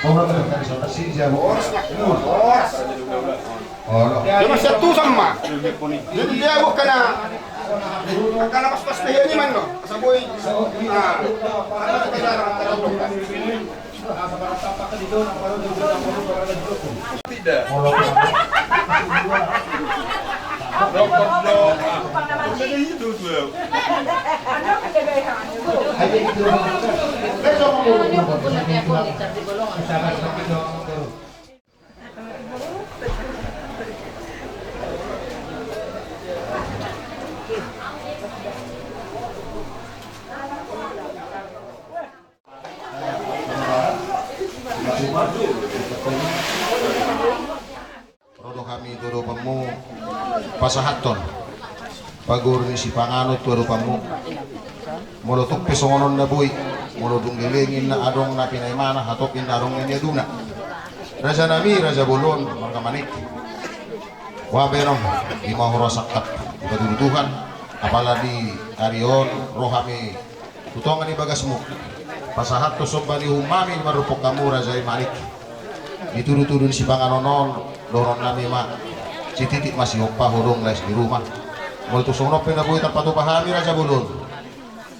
Orang kan dari sana sih dia boros. Oh. Cuma satu sama. Jadi dia bukan karena pas-pas ini man no. Saboy. Ah. Ano ka tidak. Rodo kami turo pamu pasahaton pagur ni si panganut turo pamu molotok pesongonon na buhi molodong gilingin na adong na pinaymana hatokin na adong ni aduna raja nami raja bolon mga manik waberong di mahorosakkat ipadudutuhan apalagi arion rohami tutongan ni bagasmu pasahat to soba ni humami marupok kamu raja manik ditudu-tudun si panganonon dorong nami ma si titik masih opa hodong les di rumah mulai tusong nope na buhi tanpa pahami raja bolon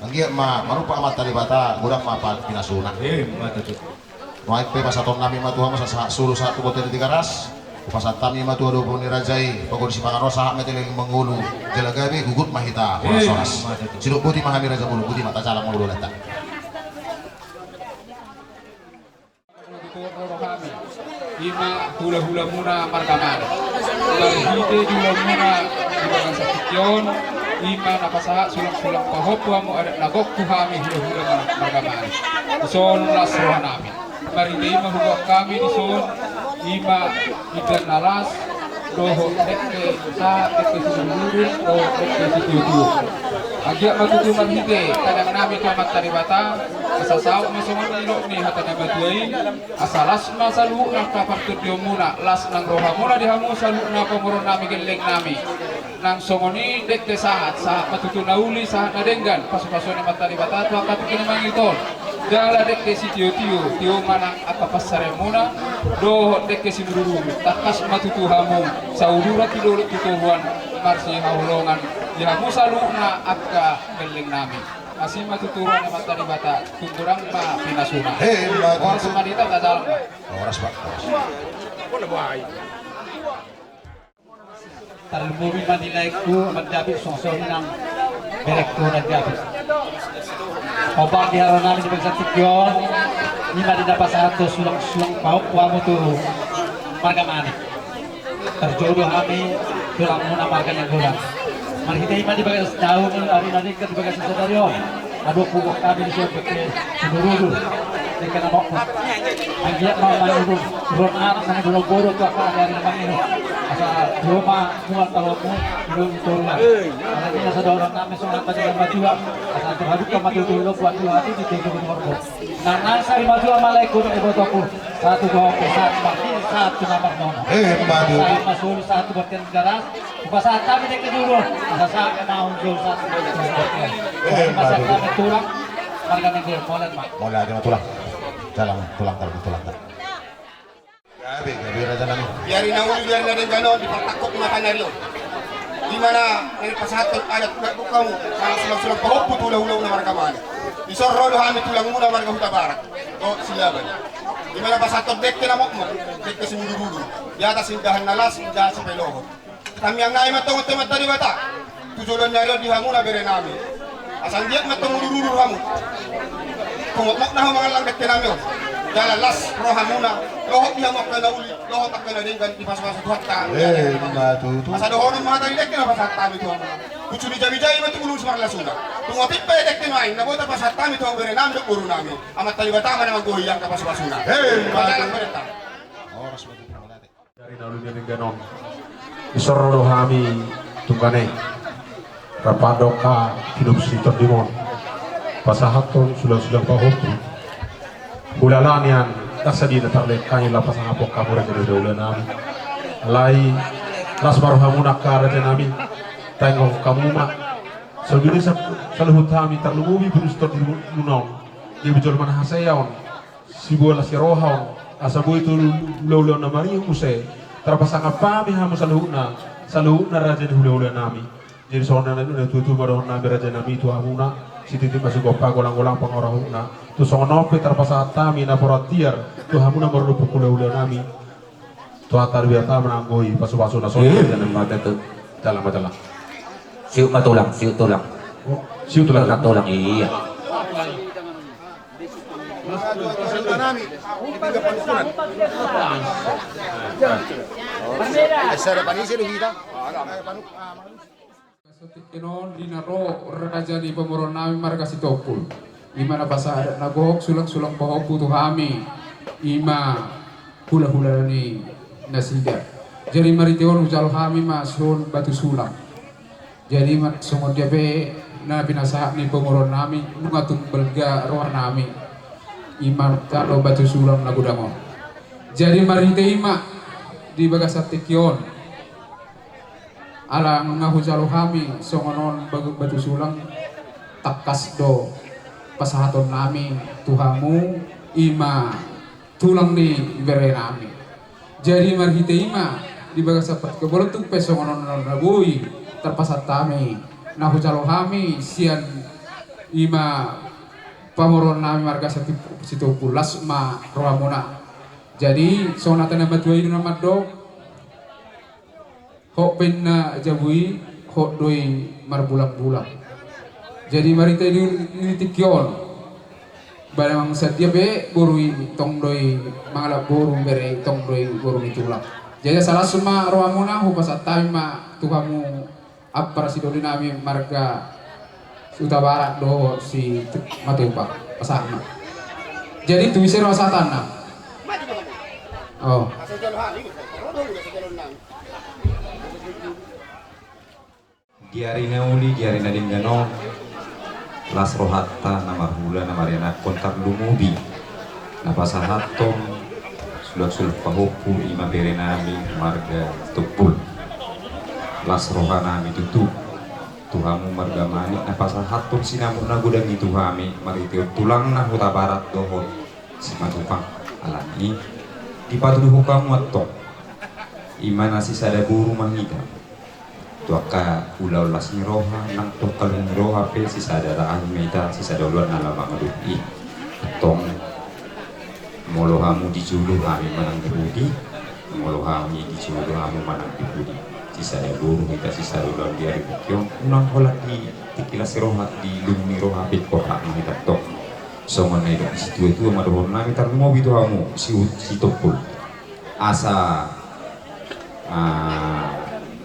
anggiat ma marupa amat tali bata gudang ma pinasuna maik pe pasaton nami ma tuha masa suruh satu botel tiga ras pasat kami ma tuha 20 ni rajai pagod si pangano sahak meteling mengulu jelagabi gugut mahita soras sidok buti mahami raja bolon buti mata calang mengulu letak ima hula-hula muna markaman barhide hula muna ibagang sakityon ima napasaha sulang-sulang pahopwa mo ada nagok kuhami hula-hula markaman ison las rohanami barhide ima hugak kami dison ima ikan nalas doho dekke sa dekke sulurun o dekke situtu agak matutuman hite kadang nami kamat taribata asasau masongan ilok ni hatana batuai asalas masalu nak kapartur dio muna las nang roha muna dihamu salu na komoron nami geleng nami nang songoni dekke sahat matutu nauli sahat nadenggan pasu-pasune mataribata tu akatu kini mangitol jala dekke si tio mana apa pasare muna do dekke si bururu takas matutu hamu saudura kilo tutuhuan marsi haulongan dihamu salu na akka geleng nami asing matuturuan na mataribata tungkurang pa pinasuna oras sumadita tadalang oras pak Talbumi manilay ko magdabit sosong ng direkto nagdabit obang diharon namin di pagsatik yun ni madinapasato sulang-sulang pahukwa mo to margamani terjodoh kami tulang muna marga yang gulang marhitay man di bagas daun ari nadik di bagas sadaryo aduk pukok kami di siya sinurulu di kanamok mo ang giyak mga manurul ron anak na nagulog-buro to ako ari naman ino asa luma mual tawag mo ilong itulang alagi na sa dorang namin sa mga padalang matiwa asa terhadap ka matutulog buat dua hati di tinggi di morbo nang nasa matiwa malay ko ng iboto ko satu dua ke satu mati satu nama nono madu masuk satu bertian garas pasal kami dek dulu asa mau jul satu pasal kami tulang marga negeri molen mak mulai ada tulang jalan tulang gabi raja nami Biarin na uli biarin na rin gano'n ipatakot mata na rin di mana pasahat alat buka mo sa sulang-sulang pahoppo tulaw-ulaw na markaman isorro hami tulang muna marga huta barak o silaban di mana pasahat dekke na mo dekke si mudududu di atas indahan nalas indahan sa pelohot kami ang naay matong temata di bata tujulan na rin di hamuna bere nami asang diyak matong mudududu hamu kumukmok na mga lang dekke namin jalan las roha muna lohot dia mau kena uli lohot tak kena dengan di pas-pas tuhatta madu masa dohonon mga tali dekke na pasat kami tuhan kucu di jami-jami matulung sa mga lasuna tungotip pa dekke na ay nabota pasat kami tuhan bere namin dok uru namin amat tali batama naman gohiyang ka pas-pasuna madalang berita oras madu mulai dari nalunya ning ganon isorro hami tunggane rapadoka hidup sitor dimon pasahaton sulang-sulang pahopu bulalanian tasadi na tarlet kayo lapas ang apok kamura ng dawla namin alay las maruhamuna karate namin tayong kamuma so gini sa luhut kami tarlumubi bunustor di lunaw di bujol man hasayaw si bola si rohaw asabu itu ulau-ulau na mari use terpasang apa mi hamu saluhna raja di ulau-ulau nami jadi soalnya na tu maroh na raja nami tu hamuna siti masuk gopa golang-golang pangorahuna tu sonope terpasang tami na poratiar tu hamuna maroh ulau-ulau nami tu atar biata menanggoi pasu-pasu na soalnya dan mata tu dalam Siu matulang, siu tulang. siu tulang Tulang iya. Inon dinaro raja di pemoron nami marga Sitopul. Ima na pasada nagok sulang-sulang pahopu tu kami. Ima hula-hula ni nasida. Jadi mari teon ujal kami masun batu sulang. Jadi mat sumod dia be na binasa ni pemoron nami mengatung belga roh nami. Ima kalau batu sulang nagudamo. Jadi mari te ima di bagasat tekion. Alang ngahujalo kami songonon batu sulang takas do pasahaton nami tuhamu ima tulang ni bere nami. Jadi marhite ima di bagasapat kebolong tung pesongonon nabui terpasat kami nahujalo kami sian ima pamoron nami marga situ pulas ma rohamuna. Jadi sonatan nama dua ini nama do hok penna jabui hok doi marbulang-bulang. Jadi mari tadi tikion barang sedia be borui tong doi mangala boru bere tong doi boru itulah. Jadi salah semua rohamuna hu pasat ma tuhamu apa si doli nami marga Suta Barat do si matupak pasarna. Jadi tu isi rosatan na. Oh. Diarina uli, diarina dinggano las rohatta namar hula namariana kontak lumubi napasahatom sulak pahupu ima berenami marga tupul las rohanami tutu tuhamu marga manik napasahatom sinamur nagudang itu hami maritiur tulang na Huta Barat dohon si matupang alani dipatuduh kamu atau imana sisa ada buru mahita tuaka ulau las miroha nang tukal miroha pe sisa ada raah mita sisa ada luar nala mangaduhi tong molohamu dijulu kami manang dibudi molohamu dijulu kamu manang dibudi sisa ada buru kita sisa ulau dia ribukyo unang holat di tikilas roha di lumi roha pe kota mahita tong songon itu situ itu madohon nami tar mo bitu kamu si topul asa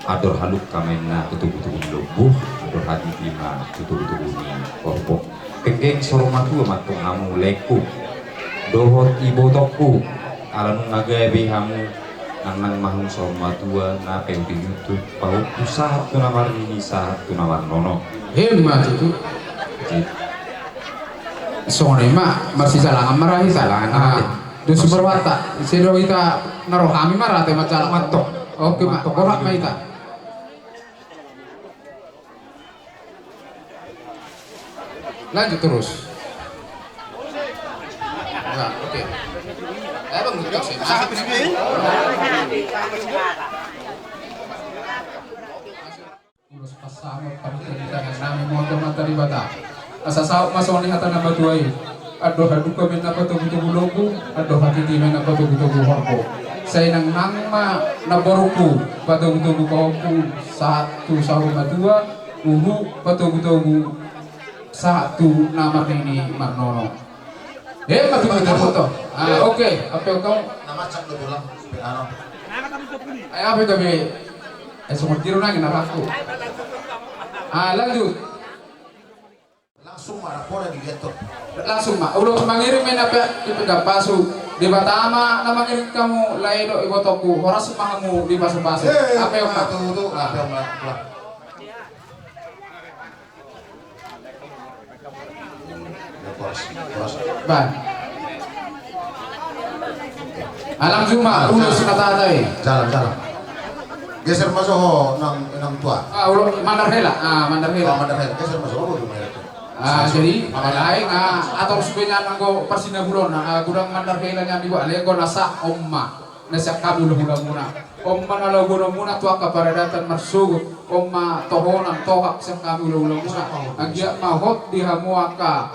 ador haluk kamenna tutu-tutu lubuh ador hati lima tutu-tutu ni korpo penggeng soromatu matung kamu leku dohot ibotoku alanung ngagabe kamu nang mahung soromatua na peuti YouTube pau usaha tu nawar ini saat tu nawar nono Hemat itu. Sone mak masih salah marahi salah do super wata sedo kita naruh kami marah te macalah matok oke mak korak ma ita lanjut terus ya oke bang ngucap sih urus pasama paritan nami motor matari bata asa saop masoni hata nama tuai ado haduka men apa tugu logo ado hakiti men apa tugu horko saya nang nangma naboruku patugu kauku satu sahuma dua uhu patugu satu nama ini marnono patugu foto oke apa kau Nama cak lu bilang ano. apa itu be semua tiru lagi naraku lanjut Langsung marah pora di getok. langsung mak ulo mangirim apa ipiga pasu di batama na mangirim kamu laido ibotoku horas mahamu di pasu-pasu apa yang mak Tuh apa yang mak. ban alam cuma ulo sinatatay Jalan. Geser masuk ho nang tua. ulo mandar hela mandar hela Mandar geser masuk ho dulu mereka. Jadi lain atau sebenarnya nanggo persinaburon gudang mandar kailannya di bawah lego nasa omma nasa kabul hula muna omma nalo guna muna tua kaparadatan marsugut omma tohonan tohak sa kabul hula muna agya mahot di hamuaka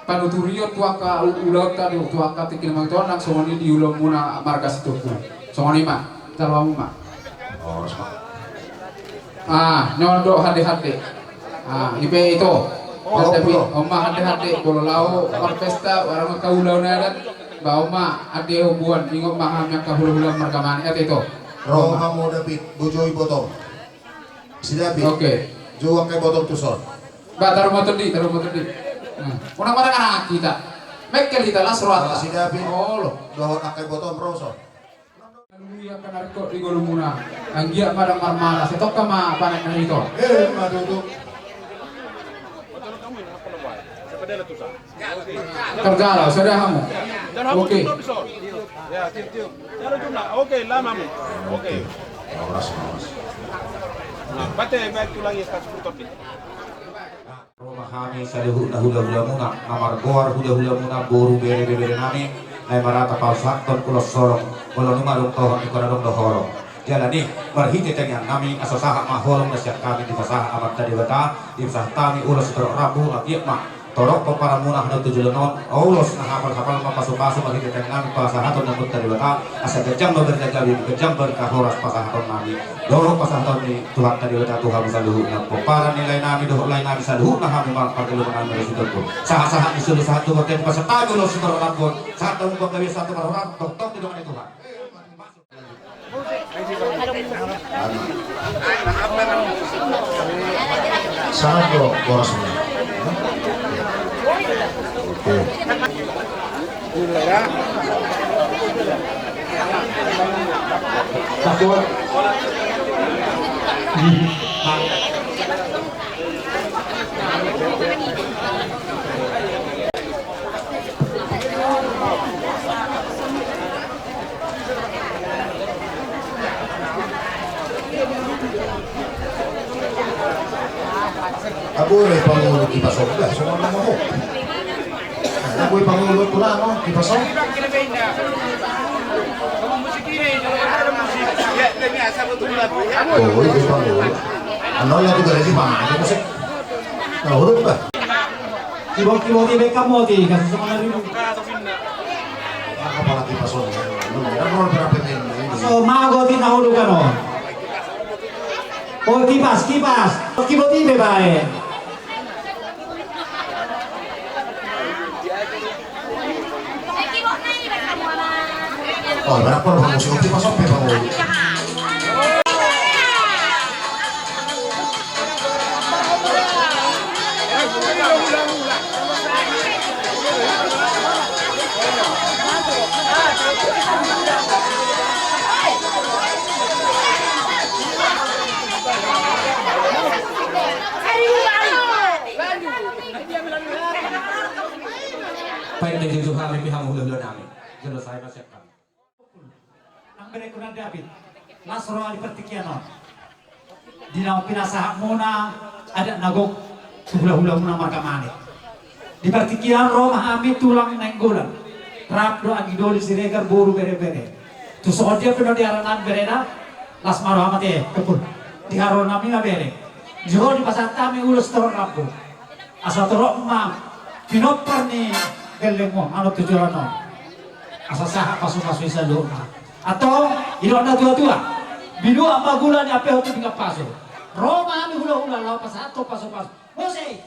panuturion tua ka ulautan tua ka tikin mangtonang songoni di hula muna marga situku songoni mah calwamu mah nyondo hade-hade ipe itu tapi oma hade-hade bolo lau orkestra warang kaulau nadan ba oma ade hubungan ingom maham yang kahulu-hulu markaman itu Roh kamu David bujoi botol. Si David. oke Juang ke botol tuson. ba taruh motor di unang marang anak kita mekel kita lah surat Si David. oh lo Dohon akai botol merosot. Haleluya kanarko di golumuna anggia madang marmala setok kama panen na ito Maduduk. tergalau sudah kamu oke Ya, tiup-tiup. Cara jumlah. Oke, lama mu. Oke. Awas. Nah, bate baik tulangi kasih putopi. Romahami salihu hula muna namar goar hula muna boru bere nami ay marata pausakton kulos sorong walau numarong tohon ikoradong dohorong jalani marhite tengyan nami asasaha mahorong na siya kami di pasaha amat tadiwata di pasaha tami ulos terok rabu apiyak mah torok ko para muna na tujulonon ulos na hapal-hapal mapasok-pasok marhite tengyan nami pasahaton na tadiwata asa gajang berjagabi gajang berkahoras pasahaton nami dorong pasahaton ni Tuhan tadiwata Tuhan saluhu na para nilai nami doh lain nami saluhu na kami magpagulungan nami resultat ko saha-saha isulo satu batin pasatago ulos terok rabu saat tamu pagkawi satu marorang tok-tok tidak ada Tuhan Sangat bro, boros ini. Oke. Aboy pangulo di pasok dah, semua nama mo. Aboy pangulo tu lah no di pasok. Oh, itu pangulo. Ano lang tu gaji mana? Itu musik. Nah, huruf bah. Kibo-kibo di kamu di kasi sa mga rin. Apa pala di pasok? Ano berapa pemain ini? So mago di nahulog ka no. O kipas. Kibo di babae. Oh, berapa orang musik di pasok pe pangulo? Pwede din yung kami pihang hula namin selesai masyakan Ang berekunan David. Lasro di pertikiano. Di nang pinasaha muna ada nagok hula-hula muna markamani. Di pertikian Roma ami tulang nenggulan. Rapdo agidoli siregar boru bere-bere. Tu sodia pino di aranan berena las maro amate kepul. Di haron nami bere. Jho di pasatami ulus terok rabu. Asa terok ma pinopar ni gelemo ano tujuano. Asa saha pasu-pasu isa luma. Atau ilo na tua-tua. Bidu apa gula ni apa hotu binga paso. Roma ami hula-hula lau pasato paso-paso. Mose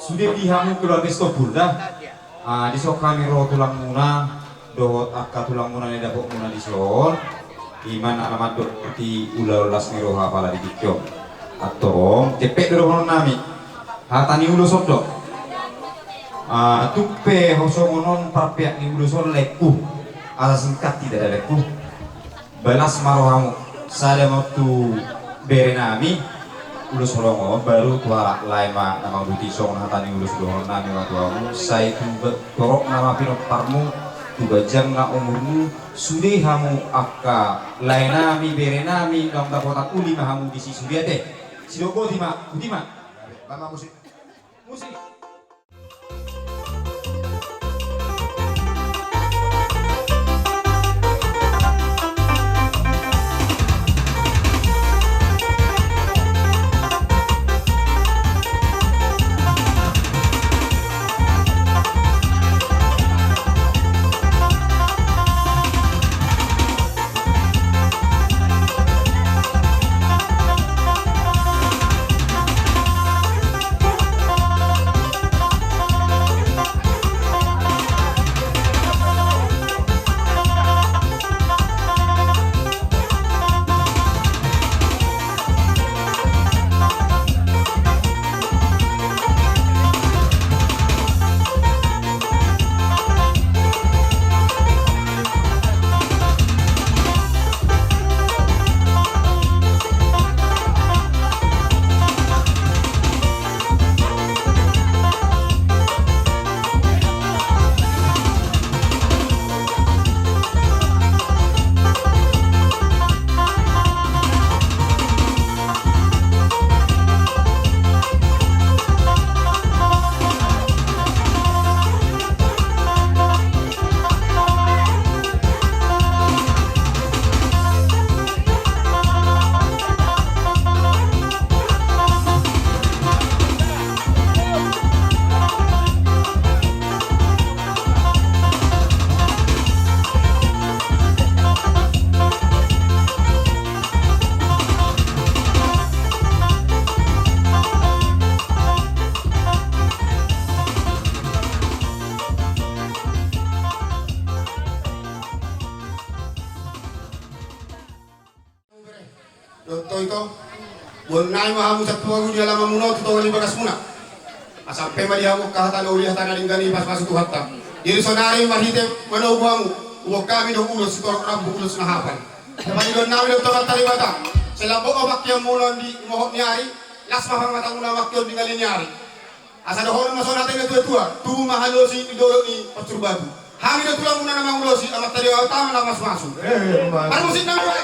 sudah dihamu keluarga stopul dah. Di sok kami roh tulang muna, dohot akka tulang muna ni dapok muna di sol. Iman alamat dok di ulas ni roh apala di dikyo. Atau cepet roh nami. Hatani ulo sodok. Tupe hosomonon parpiak ni ulo sol leku. Asa singkat tidak ada leku. Balas marohamu. Sada waktu bere nami ulus holongo baru tua laima nama buti song hatani ulus dohon nami watuamu saya tu torok nama pinok parmu tu bajang na umurmu sudi hamu akka lain nami bere nami dong dapotak uli mahamu di si sudiate sidogo tima Lama musik. Doktor itu, bunai mahamu satu aku di dalam mamuno tu tahu ni bagas muna. Sampai mari aku kahatan uli hatan alingani pas masuk hatta. Jadi sonari mahite mano buamu, uang kami dok ulus sikor rambu ulus nahapan. Tapi don nawi dok tempat tali bata. Selambok awak yang mulon di mohon nyari, las mahang mata muna makyon di kali nyari. Asa dohon masona tengah tua, tu mahalosi di dolo ni pasur batu. Hami dok tulang muna nama ulosi amat tadi awak taman lamas masuk. Baru musik nama.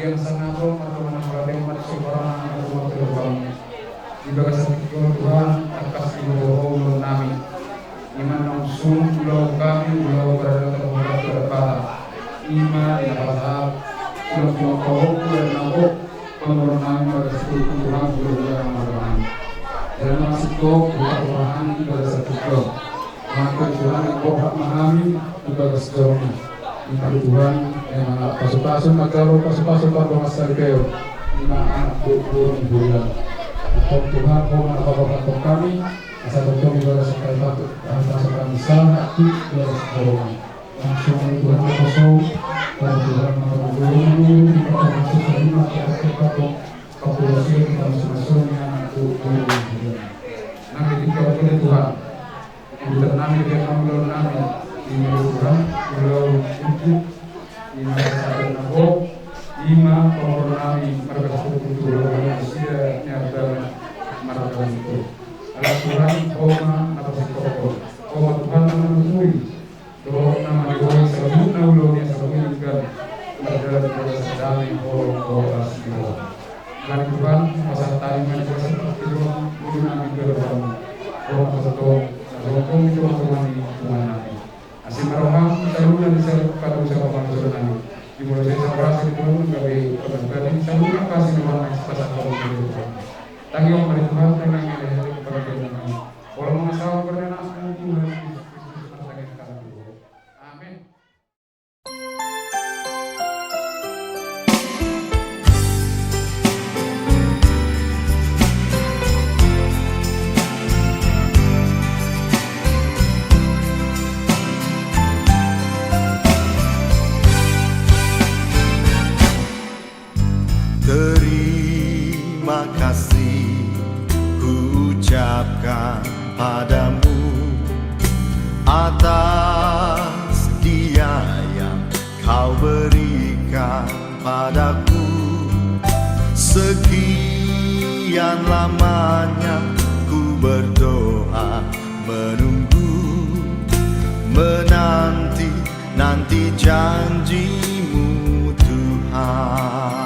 bagian sangato atau menanggapi umat seorang atau Tuhan juga kesepian Tuhan atas ibu nami iman langsung pulau kami pulau berada terhadap berkata iman yang bertahap pulau kau dan nabok pemerintahan pada seluruh Tuhan pulau Ramadan dalam masukku Tuhan pada satu maka Tuhan yang kau memahami juga kesejarahnya iman Tuhan yang pasu-pasu magkaro pasu-pasu pada masa kayo lima anak burung bulan Tuhan kau menapakkan kami asal bertemu juga sekali patut antara kami salah hati dan sejarahnya langsung Tuhan kosong dan Tuhan mengumpulkan kita masuk ke rumah kita populasi kita masing-masingnya untuk burung bulan nah ketika oleh Tuhan Nami dengan pulau Nami di Tuhan pulau Ujuk di Nasa Nabo lima pulau Nami mereka sepuluh pulau Malaysia nyata mereka itu alat Tuhan koma atau sekoko koma Tuhan menunjui doa nama doa sebelum naulo yang sebelum juga berjalan pada sedang doa semua dan Tuhan masa tadi mereka seperti itu Nami berdoa doa satu Rokong itu mengalami Tuhan asim maroham saluran di kata usaha manusia nanti dimulai dari seberapa itu gawe kebenaran saluran kasih Tuhan pasal kalau itu tangi orang dari Tuhan tenang yang ada kepada Tuhan kalau mengasah karena asal Tuhan Kristus masakin kata Tuhan amin. Terima kasih ku ucapkan padamu atas dia yang kau berikan padaku sekian lamanya ku berdoa menunggu menanti janjimu Tuhan.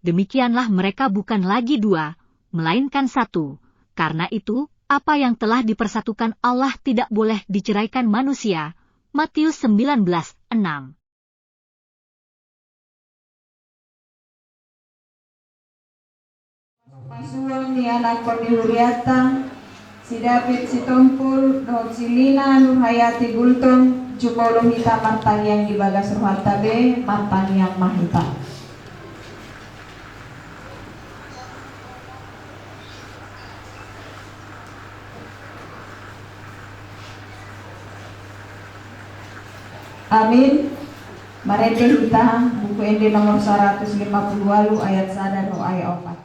Demikianlah mereka bukan lagi dua, melainkan satu. Karena itu, apa yang telah dipersatukan Allah tidak boleh diceraikan manusia. Matius 19:6. Pasuang ni anak ko ni Huriata, si David si Tompul, no si Lina Nurhayati Gultong, Jukolo hita mantang yang dibagas Ruhata B, mantang yang mahita. Amin. Marete hita buku ende nomor 158 ayat 1 no ayat 4.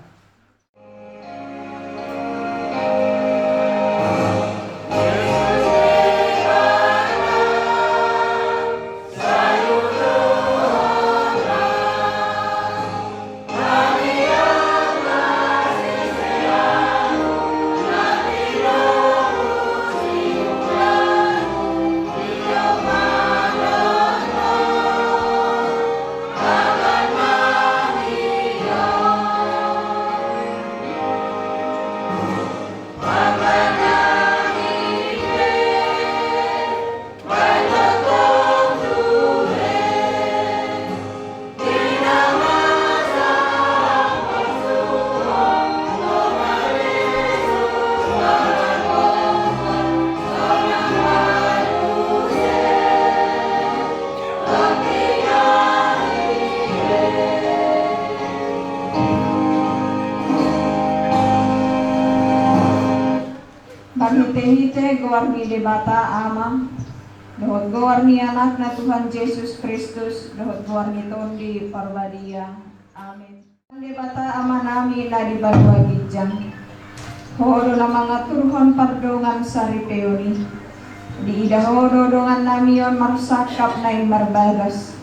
gowarni debata ama, dohot gowarni anakna Tuhan Yesus Kristus, dohot gowarni tondi parbadia. Amin. Debata ama nami na di barwa gijang. Hodo na mga turhon pardongan saripeoni. Di idahodo dongan namion marsakap na marbagas.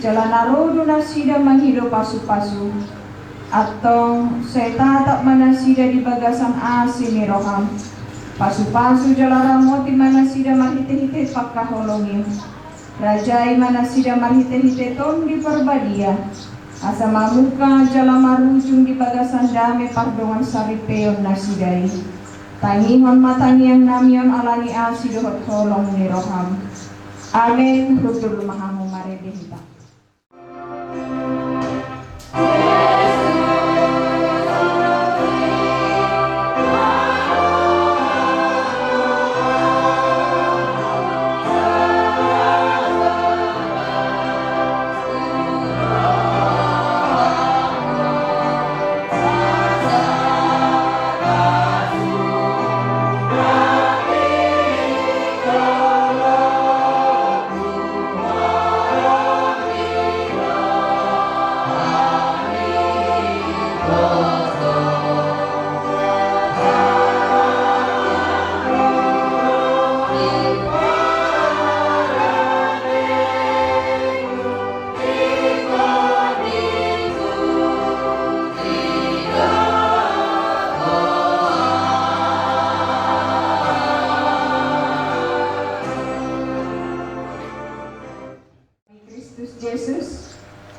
Jalan narodo na sida manghido pasu-pasu. Atong setata mana sida di bagasan asin ni roham. Pasu-pasu jalan ramoti mana sida marhite-hite pagkaholongin. Rajai mana sida marhite-hite ton di perbadia. Asa mamuka jalan marujung di bagasan dame pardongan saripeon nasidai. Tangihon matangiang namion alani asi dohot holong ni roham. Amin. Rutul mahamu maredehita.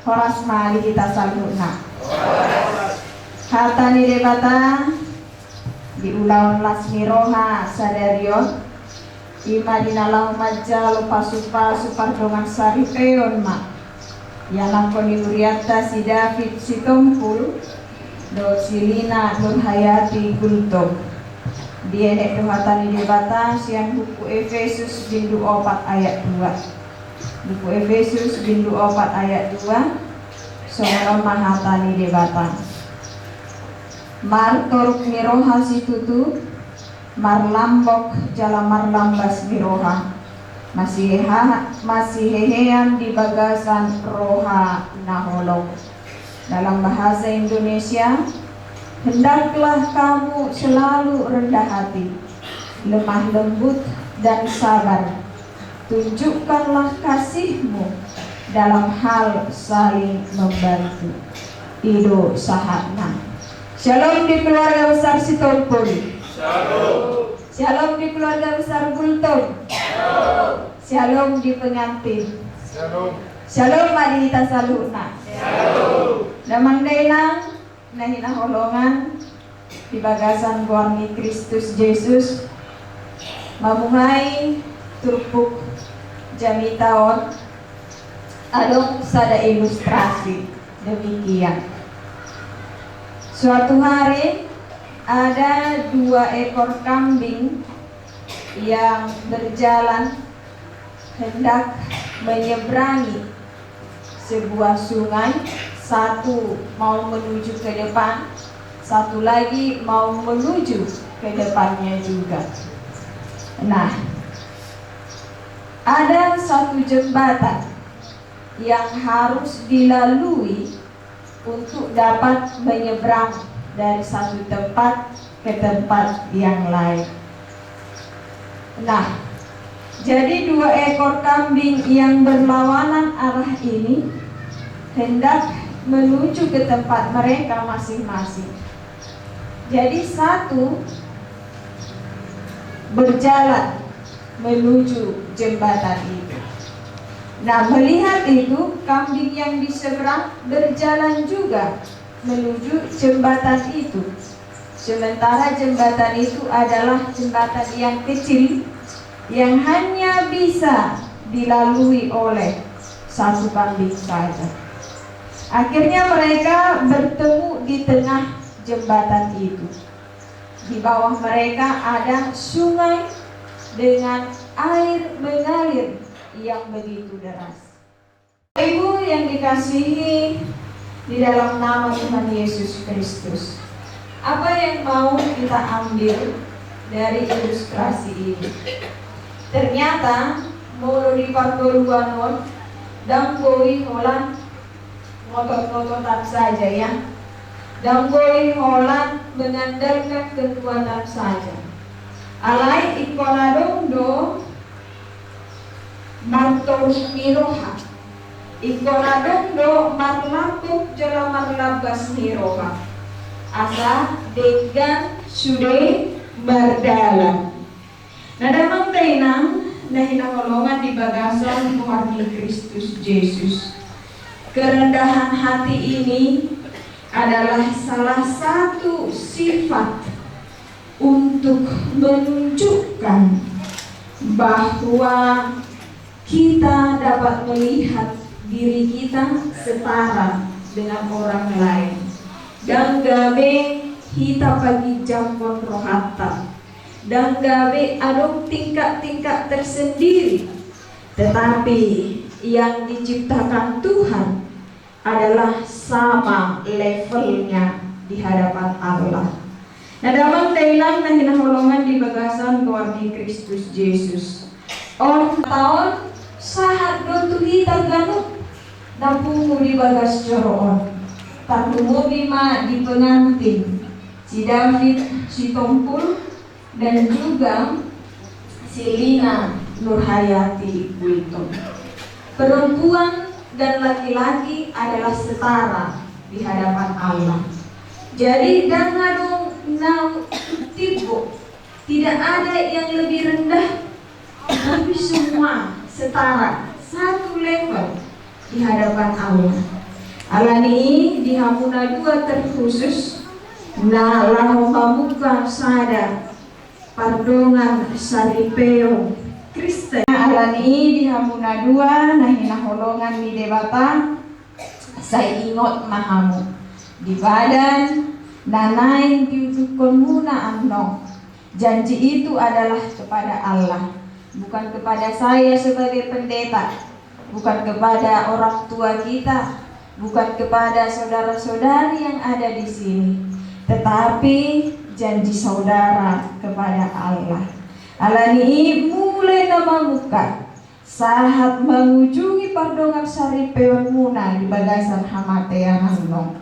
Horas mali kita saluna. Hatani debata di ulaun lasmiroha sadarion ima dinalau majal pasu-pasu pardongan saripeon ma yalang koni uriata si David si Tompul do silina Nur Hayati Gultom dienek do hatani debata siang buku Efesus bindu 4 ayat 2. Buku Efesus bindu 4 ayat 2 soal mahatani debata martor miroha situtu marlambok jala marlambas miroha masih hehean di bagasan roha naholong. Dalam bahasa Indonesia, hendaklah kamu selalu rendah hati, lemah lembut dan sabar. Tunjukkanlah kasihmu dalam hal saling membantu. Ido Sahana. Shalom di keluarga besar Sitompul. Shalom. Shalom di keluarga besar Gultom. Shalom. Shalom di pengantin. Shalom. Shalom Madita Saluna. Shalom. Damandailang nahina holongan di bagasan Guarni Kristus Yesus mamungai turpuk jamitaon adong sada ilustrasi demikian. Suatu hari ada 2 ekor kambing yang berjalan hendak menyeberangi sebuah sungai. Satu mau menuju ke depan, satu lagi mau menuju ke depannya juga. Nah, ada satu jembatan yang harus dilalui untuk dapat menyeberang dari satu tempat ke tempat yang lain. Nah, jadi 2 ekor kambing yang berlawanan arah ini hendak menuju ke tempat mereka masing-masing. Jadi satu berjalan menuju jembatan itu. Nah, melihat itu, kambing yang di seberang berjalan juga menuju jembatan itu. Sementara jembatan itu adalah jembatan yang kecil yang hanya bisa dilalui oleh satu kambing saja. Akhirnya mereka bertemu di tengah jembatan itu. Di bawah mereka ada sungai dengan air mengalir yang begitu deras. Ibu yang dikasihi di dalam nama Tuhan Yesus Kristus, apa yang mau kita ambil dari ilustrasi ini. Ternyata mulu di pargoruanon dan koi Holland ngotot-ngototan saja ya. Dan koi Holland mengandalkan kekuatan saja. Alai ikonadong do martorus miroha. Ikonadong do marlapuk jala marlabas miroha. Asa dengan sudah berdalam. Nadamang tainang na hinahulungan di bagasan murni Kristus Yesus. Kerendahan hati ini adalah salah satu sifat untuk menunjukkan bahwa kita dapat melihat diri kita setara dengan orang lain. Dan gabe kita pagi jampon rohata. Dan gabe adong tingkat-tingkat tersendiri. Tetapi yang diciptakan Tuhan adalah sama levelnya di hadapan Allah. Nah, dalam dailang na hinahulungan di bagasan kewarni Kristus Yesus. Tahun sahat do tuhita ganut napungu di bagas joroon. Tatungo bima di pengantin si David, si Tompul, dan juga si Lina Nurhayati Bultong. Perempuan dan laki-laki adalah setara di hadapan Allah. Jadi dangadong tipu, tidak ada yang lebih rendah, tapi semua setara, satu level di hadapan Allah. Alani di hamuna dua terkhusus, nah lahu pamuka sada pardongan saripeo Kristen. Alani di hamuna dua nah hinaholongan di debata saya ingot mahamu di badan nanain diujukkan muna amno. Janji itu adalah kepada Allah, bukan kepada saya sebagai pendeta, bukan kepada orang tua kita, bukan kepada saudara-saudari yang ada di sini, tetapi janji saudara kepada Allah. Alani mulai nama muka saat mengunjungi pardongan sari pewan muna di bagasan hamatean hanong.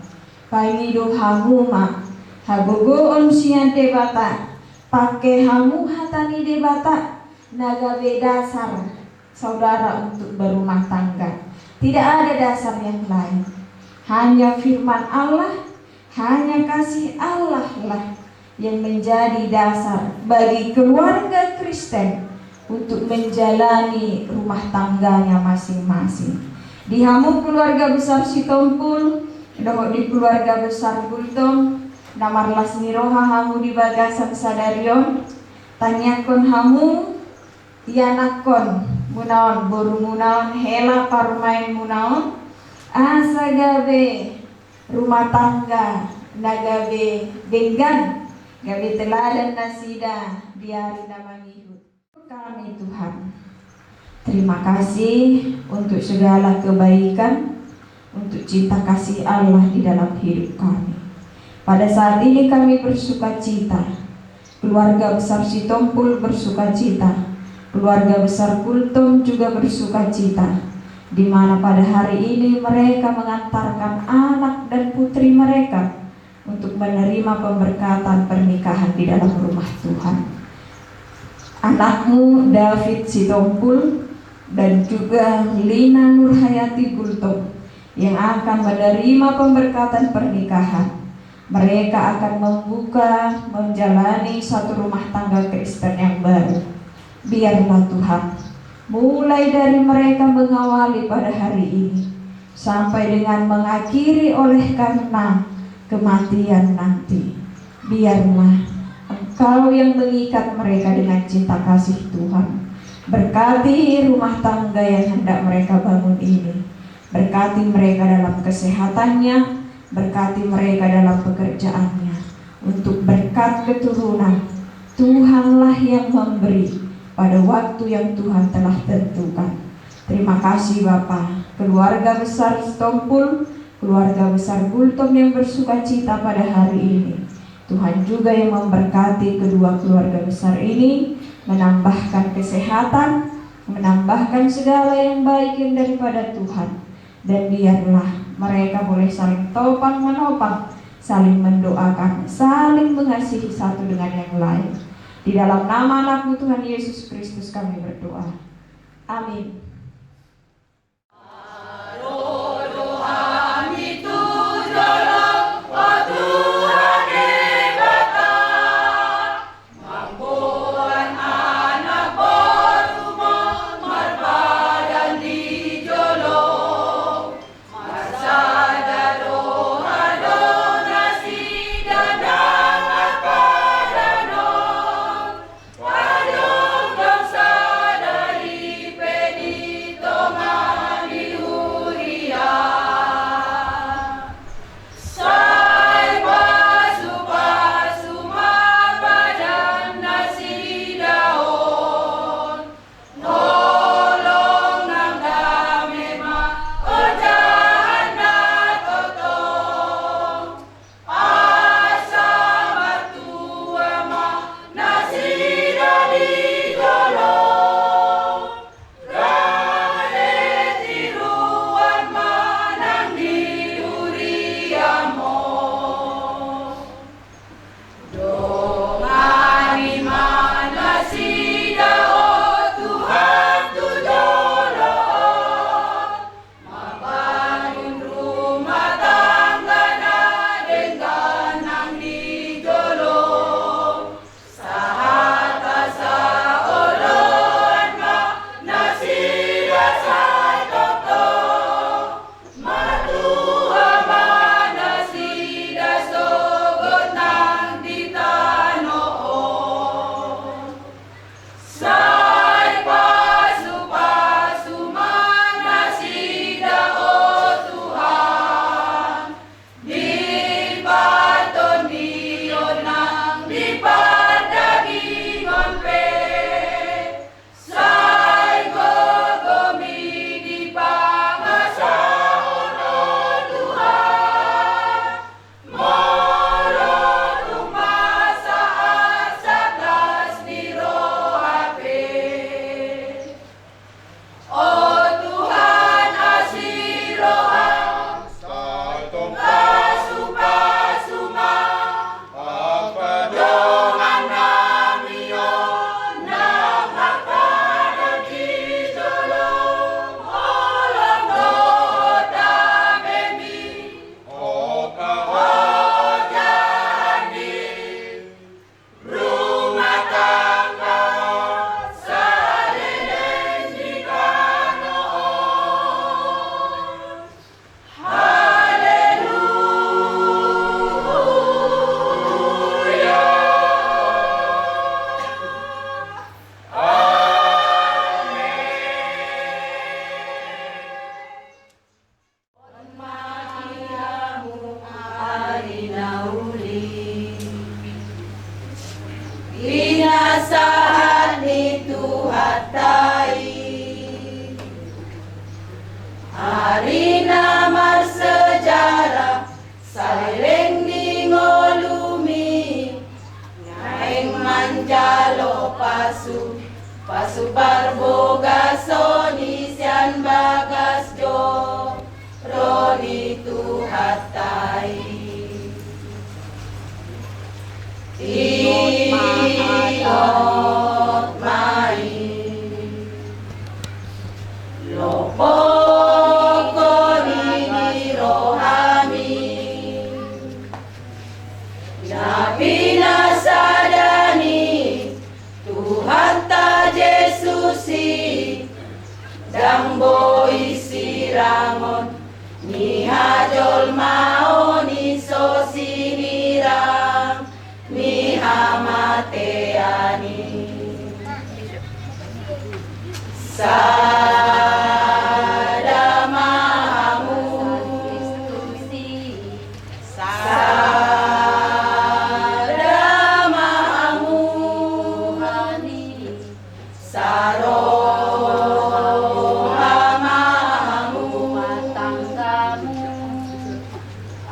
Painido hamuma hagogoon sian debata pakai hamu hatani debata nagabe dasar saudara untuk berumah tangga. Tidak ada dasar yang lain, hanya firman Allah, hanya kasih Allah lah yang menjadi dasar bagi keluarga Kristen untuk menjalani rumah tangganya masing-masing. Di hamu keluarga besar Sitompul, di keluarga besar Bultong, namarlas miroha hamu di bagasan sadarion, tanyakon hamu, ianakon munaon boru munaon hela parmain munaon asa gabe rumah tangga nagabe denggan gabe teladan nasida biari namangihut. Kami Tuhan, terima kasih untuk segala kebaikan, untuk cinta kasih Allah di dalam hidup kami. Pada saat ini kami bersuka cita, keluarga besar Sitompul bersuka cita, keluarga besar Kultum juga bersuka cita, di mana pada hari ini mereka mengantarkan anak dan putri mereka untuk menerima pemberkatan pernikahan di dalam rumah Tuhan. Anakmu David Sitompul dan juga Lina Nurhayati Gultom yang akan menerima pemberkatan pernikahan. Mereka akan membuka, menjalani satu rumah tangga Kristen yang baru. Biarlah Tuhan, mulai dari mereka mengawali pada hari ini sampai dengan mengakhiri oleh karena kematian nanti, biarlah Engkau yang mengikat mereka dengan cinta kasih Tuhan. Berkati rumah tangga yang hendak mereka bangun ini, berkati mereka dalam kesehatannya, berkati mereka dalam pekerjaannya. Untuk berkat keturunan, Tuhanlah yang memberi pada waktu yang Tuhan telah tentukan. Terima kasih Bapa, keluarga besar Sitompul, keluarga besar Gultom yang bersuka cita pada hari ini. Tuhan juga yang memberkati kedua keluarga besar ini, menambahkan kesehatan, menambahkan segala yang baik yang daripada Tuhan. Dan biarlah mereka boleh saling topang menopang, saling mendoakan, saling mengasihi satu dengan yang lain. Di dalam nama anak-Mu Tuhan Yesus Kristus kami berdoa. Amin.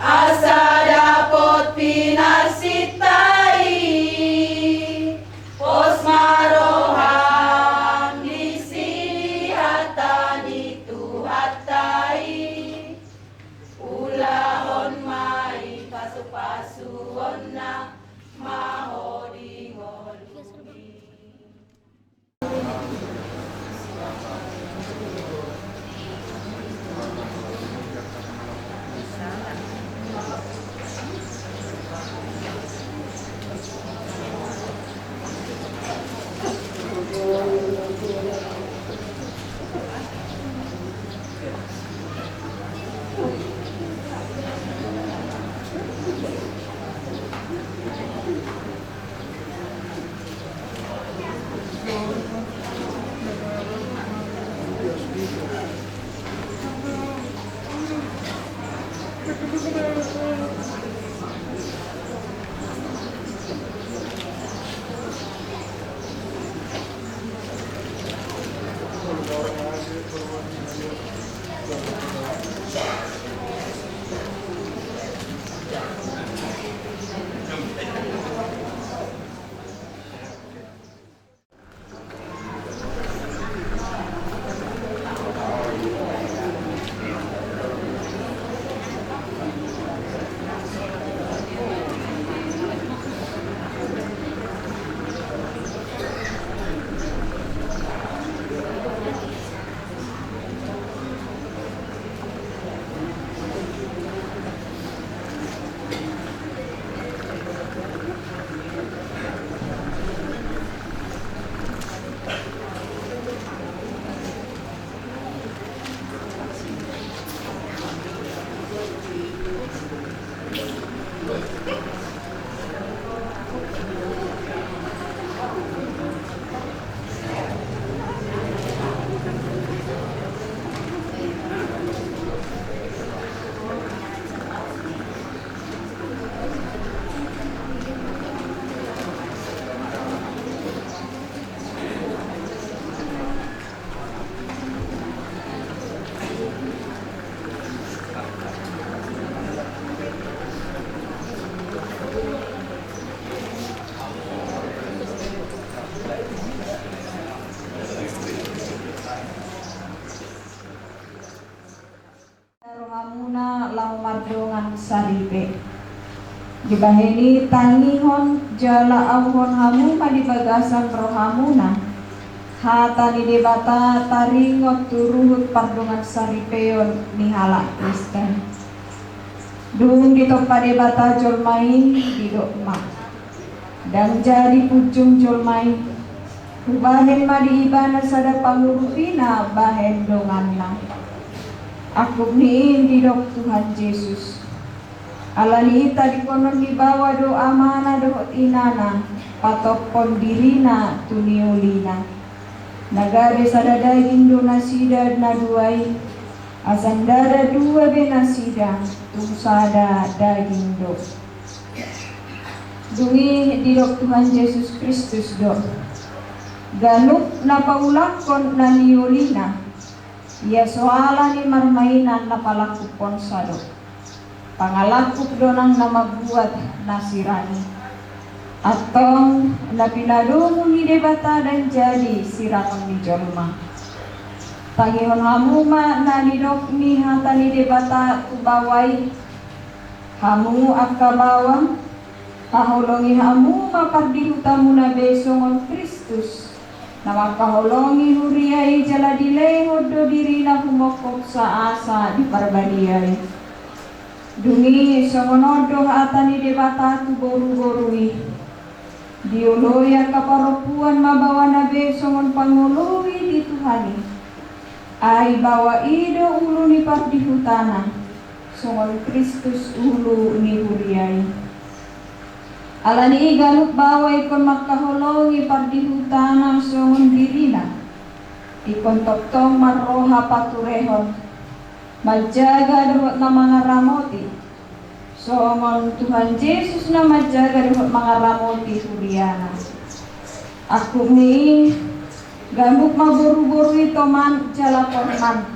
Asa dapot pinasita Rohamuna lau mardongan saripe dibaheni tanihon jala auhon hamuma di bagasan rohamuna hatani debata taringot turuhut pardongan saripeon nihala Kristen dung ditopa debata jolmai didokma dan jadi pucung jolmai ubahen ma diibana sada pangurupina bahen donganna. Aku niin di dok Tuhan Yesus. Alani ita dikonon dibawa doa mana dohot inana, patopon dirina tuniulina. Nagabe sada daging do nasida naduai, asandara dua benasida, tusada daging do. Dungi di dok Tuhan Yesus Kristus do. Ganup na paulakon na niulina. Ia soala ni marmainan na palakupon sado. Pangalakuk donang nama buat nasirani. Atong na pinadumu ni debata dan jadi siratong di jolma. Tangihon hamuma na nidok ni hata ni debata ubawai. Hamu akabawang. Hahulongi hamu mapardihutamu na besongon Kristus. Nama kaholongi huriai jala dileho do dirina humokok sa asa di parbadiai. Dungi songonodo atani debata tu boru-borui. Diuloya kaparopuan mabawa nabe songon pangului di Tuhani. Ai bawa ido ulu ni pardihutana. Songon Kristus ulu ni huriai. Alani galup bawa ikon makaholongi pardihutana songon dirina. Ikon toktong marroha paturehon. Majaga dohot na mga ramoti. Songon Tuhan Yesus na majaga dohot mga ramoti huriana. Aku ni galup maburu-buru ito man jalaporman.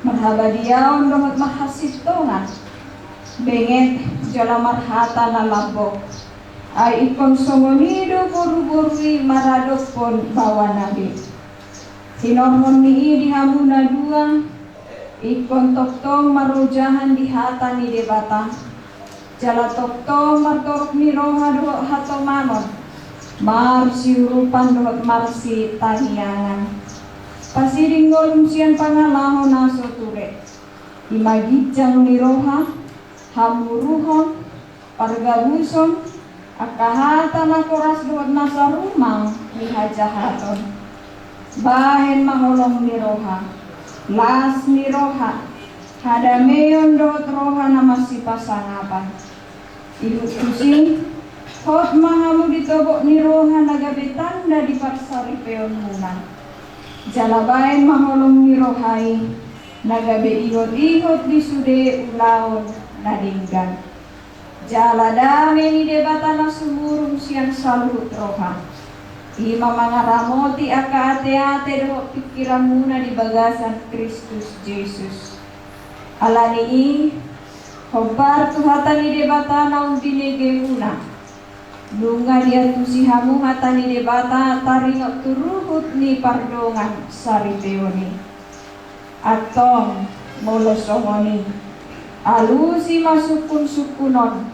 Marhabadiyaon dohot mahasitongan. Benget jala marhata na labok. Ay ikon songonido buru-burui maradok pon bawa nabi. Sinohon ni di hamuna dua. Ikon toktong marujahan di hata ni debata. Jala toktong martorok ni roha dohot hato manon. Marsi urupan dohot marsi tahiangan. Pasiringgol sian pangalahon naso ture. Imagijang ni roha. Hamuruhon. Pargabuson. Akahata na koras dohot nasa rumang ni hajahaton. Bahen maholong ni roha. Las ni roha. Hadameyon dohot roha na masih pasangapan. Ibu kusing. Hot mahamu ditobok ni roha nagabetan na di parsari peon muna. Jalabain maholong ni rohai. nagabe ihot-ihot di sude ulaon nadinggan. Jala dame ni debatana sumurung siang saluhut roha. Ima mangaramoti aka ate-ate doho pikiran muna di bagasan Kristus Yesus. Alani hobar tuhatan ni debatana undine muna. Nunga dia tusihamu hata ni debata taringok turuhut ni pardongan saripeoni. Atong molosongoni. Alusi masukun sukunon.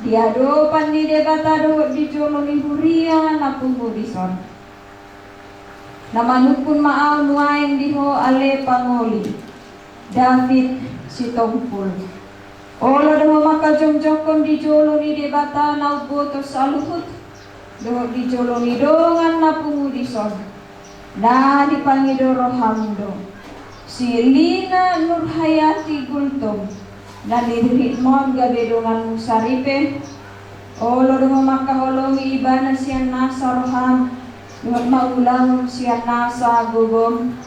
Diadopan di debata dohot di joloni huria na pumudison. Namanukun maaw nuain diho ale pangoli. David Sitompul. Ola doho maka jongjokon di joloni debata na uboto saluhut. Dohot di joloni dongan na pumudison. Na dipangido rohamdo. Si Lina Nurhayati Gultom. Nalirhitmon gabe dongan musaripe. Olo doho makaholongi ibana siyan nasa roham. Dohot maulangon siyan nasa gugom.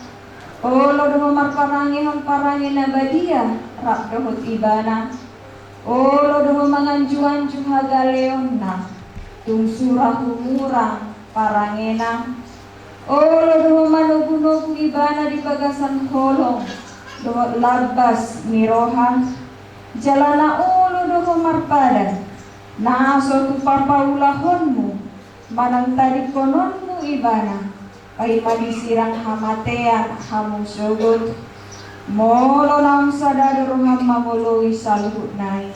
Olo doho marparangihon parangi na badia. Rak dohot ibana. Olo doho manganjuan hagaleon na. Tung surah humura parangena. Olo doho manugu-nugu ibana di bagasan holong. Dohot labas mirohan. Jalana ulu doho marpadan. Naaso tu papaulahonmu. Manang tadi kononmu ibana. Ay madisirang hamatean hamu sogot. Molo naung sadado roham mamului saluhut nai.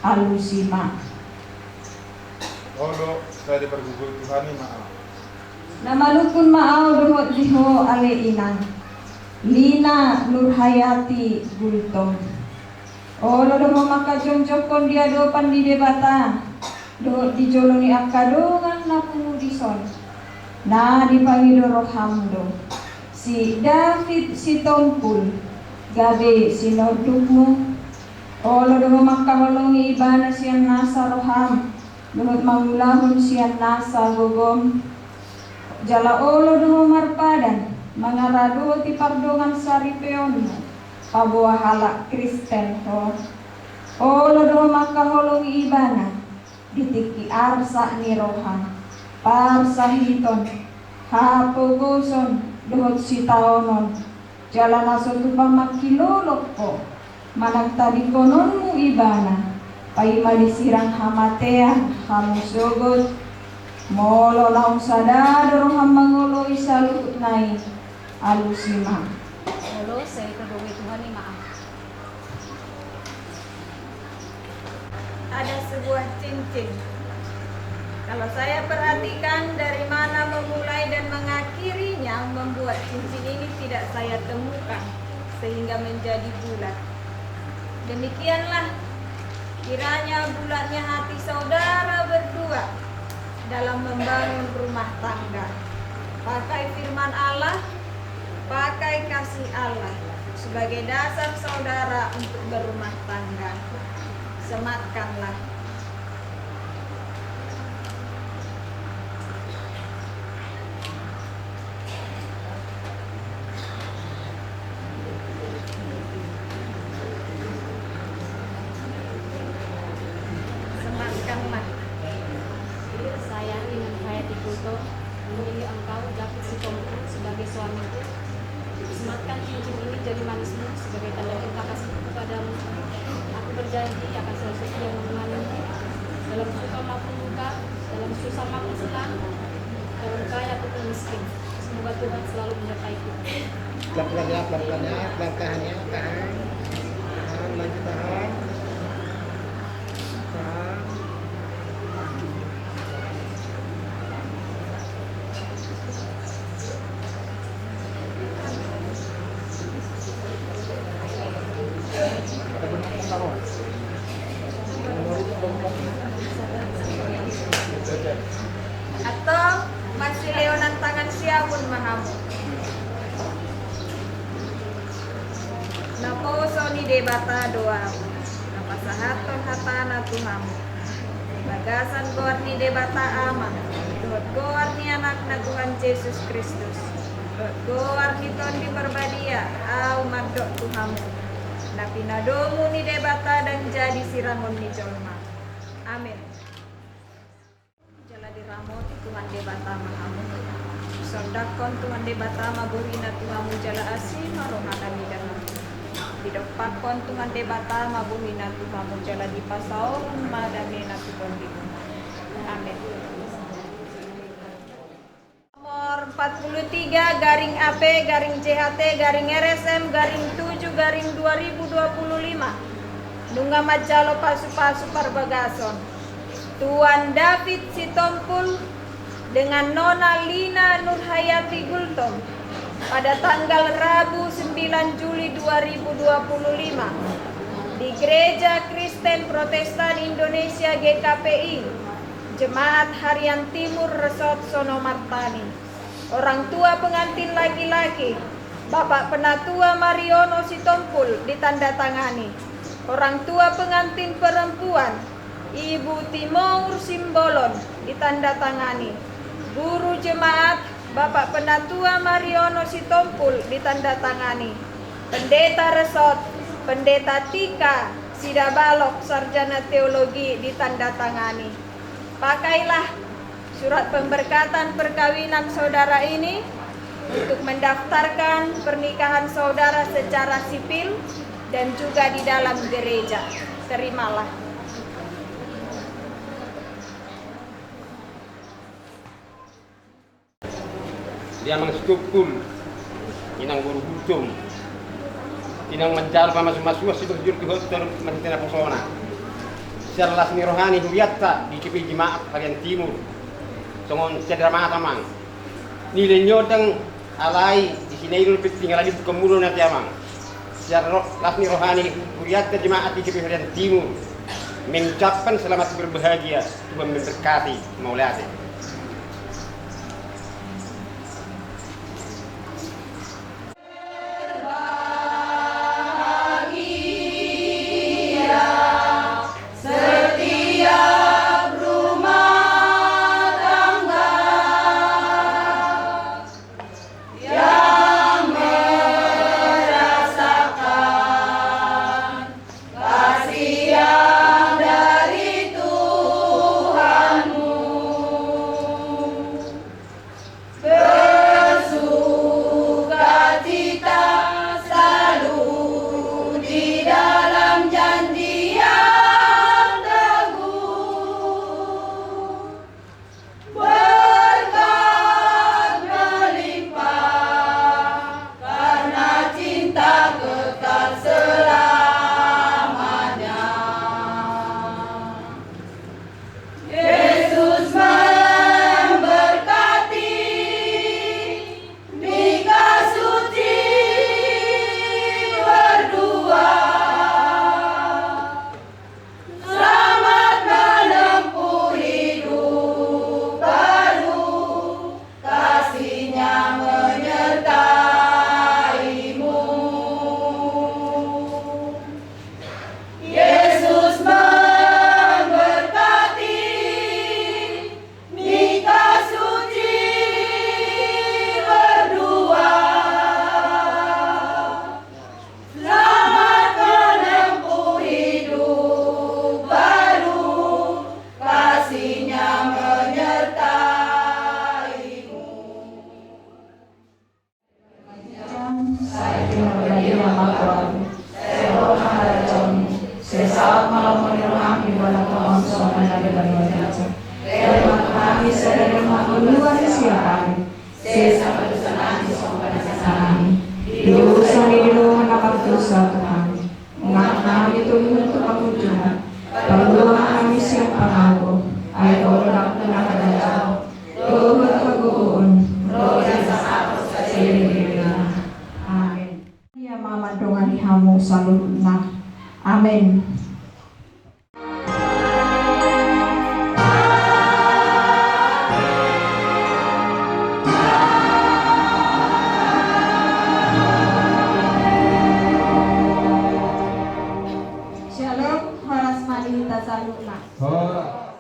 Alusima. Olo saya dipergugul Tuhani maaf. Namalukun maaw dohot liho ale inang. Lina Nurhayati Gultom. Olo doho maka jongjokon dia dopan di debata. Dohot di joloni akadongan na pumudison. Na dipangido rohamdo. Si David Sitompul. Gabe sinodukmu. Olo doho maka holongi ibana siyan nasa roham. Dohot mangulahon siyan nasa gogom. Jala olo doho marpadan. Mangarado ti pardongan saripeonmu. Pabuah halak Kristen ho. Olo doho makaholong ibana. Ditiki arsa ni rohan. Parsahiton. Hapogoson. Dohot sitaonon. Jala naso tupang makilolok po. Manang tadi kononmu ibana. Paima disirang hamatean. Hamusogot. Molo naung sadado roham mangolo isaluhut nai. Alusima. Halo, saya kedua Tuhan maaf. Ada sebuah cincin. Kalau saya perhatikan dari mana memulai dan mengakhirinya, membuat cincin ini tidak saya temukan sehingga menjadi bulat. Demikianlah kiranya bulatnya hati saudara berdua dalam membangun rumah tangga. Pakai firman Allah, pakai kasih Allah sebagai dasar saudara untuk berumah tangga. Sematkanlah. Sematkanlah. Saya ingin Hayati Gultom memilih engkau David Sitompul sebagai suamiku. Sematkan cincin ini jadi manismu sebagai tanda cinta kasihku kepadamu. Aku berjanji akan selalu setia menemanimu dalam suka maupun duka, dalam susah maupun senang, dalam kaya ataupun miskin. Semoga Tuhan selalu menyertaiku. Pelan-pelan ya, pelan tahan ya, tahan. Tahan, lagi tahan. Tahan. Atau masih leonan tangan siapun mahamu. Naposo ni debata doa. Napasahaton hatana tuhamu. Bagasan goar ni debata ama. Dohot goar ni anak na Tuhan Yesus Kristus. Goar hiton di perbadia, au madok Tuhamu. Napi nadomu ni debata dan jadi sirangon ni jolma. Amin. Jala diramoti Tuhan debata mahamu. Sondakon Tuhan debata maburina Tuhamu jala asima rohana midana. Didopakon Tuhan debata maburina Tuhamu jala dipasaon madamena Tuhan dimu. Amin. Nomor 43 garing AP garing CHT garing RSM garing 7 garing 2025 Nunga Majalo Pasu-Pasu Parbagason Tuan David Sitompul dengan Nona Lina Nurhayati Gultom pada tanggal Rabu 9 Juli 2025 di Gereja Kristen Protestan Indonesia GKPI Jemaat Harian Timur Resort Sonomartani. Orang tua pengantin laki-laki Bapak Penatua Mariono Sitompul ditandatangani. Orang tua pengantin perempuan Ibu Timur Simbolon ditandatangani. Guru jemaat Bapak Penatua Mariono Sitompul ditandatangani. Pendeta Resort Pendeta Tika Sidabalok Sarjana Teologi ditandatangani. Pakailah surat pemberkatan perkawinan saudara ini untuk mendaftarkan pernikahan saudara secara sipil dan juga di dalam gereja. Terimalah. Dia mengstupul inang guru hukum inang menjar pamas-masua sibuk-jur ke hotel mentina pesona secara lasmi rohani hubiatta di kipi jemaat Harian Timur songon cedera mata mang nilai nyodang alai di sini dulu tinggal lagi kemudian nanti amang secara lasmi rohani hubiatta jemaat di kipi Harian Timur mengucapkan selamat berbahagia Tuhan memberkati maulati. Amin. Shalom, horas mali tasaluna.